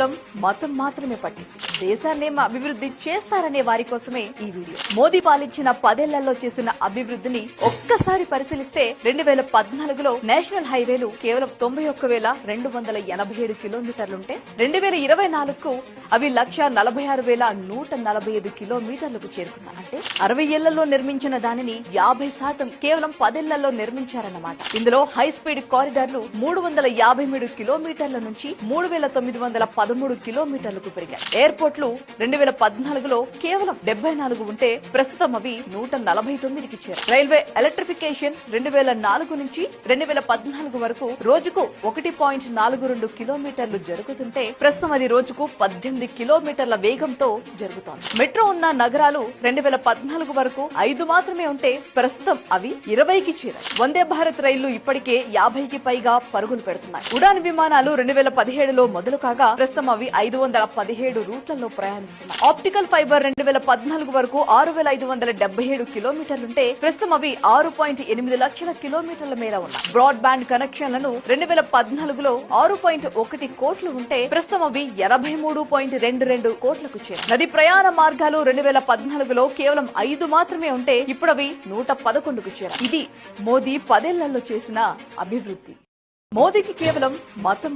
కేవలం మతం మాత్రమే పట్టింది. దేశాన్నేమో అభివృద్ధి చేస్తారనే వారి కోసమే ఈ వీడియో. మోదీ పాలించిన 10 ఏళ్లలో చేసిన అభివృద్ధిని ఒక్కసారి పరిశీలిస్తే 2014లో నేషనల్ హైవేలు కేవలం 91,287 కిలోమీటర్లుంటే 2024కు అవి 1,46,145 కిలోమీటర్లకు చేరుకున్నాయి. అంటే 60 ఏళ్లలో నిర్మించిన దానిని 50% కేవలం 10 ఏళ్లలో నిర్మించారన్నమాట. ఇందులో హై స్పీడ్ కారిడార్లు 353 కిలోమీటర్ల నుంచి 3,913 కిలోమీటర్లకు పెరిగాయి. ఎయిర్పోర్ట్లు 2014లో కేవలం 74 ఉంటే ప్రస్తుతం అవి 149కి చేరాయి. రైల్వే ఎలక్ట్రిఫికేషన్ 2004 నుంచి 2014 వరకు రోజుకు 1.42 కిలోమీటర్లు జరుగుతుంటే ప్రస్తుతం అది రోజుకు 18 కిలోమీటర్ల వేగంతో జరుగుతోంది. మెట్రో ఉన్న నగరాలు 2014 వరకు 5 మాత్రమే ఉంటే ప్రస్తుతం అవి 20కి చేరాయి. వందే భారత్ రైళ్లు ఇప్పటికే 50కి పైగా పరుగులు పెడుతున్నాయి. ఉడాన్ విమానాలు 2017లో మొదలు కాగా ప్రస్తుతం అవి 517 రూట్లలో ప్రయాణిస్తున్నాయి. ఆప్టికల్ ఫైబర్ 2014 వరకు 6,577 కిలోమీటర్లుంటే ప్రస్తుతం అవి 6.8 లక్షల కిలోమీటర్ల మేర ఉన్నాయి. బ్రాడ్ బ్యాండ్ కనెక్షన్లను 2014లో 6.1 కోట్లు ఉంటే ప్రస్తుతం అవి 83.22 కోట్లకు చేరాయి. నది ప్రయాణ మార్గాలు 2014లో కేవలం 5 మాత్రమే ఉంటే ఇప్పుడు అవి 111కు చేరాయి. ఇది మోదీ 10 ఏళ్లలో చేసిన అభివృద్ధి. మోదీకి కేవలం మతం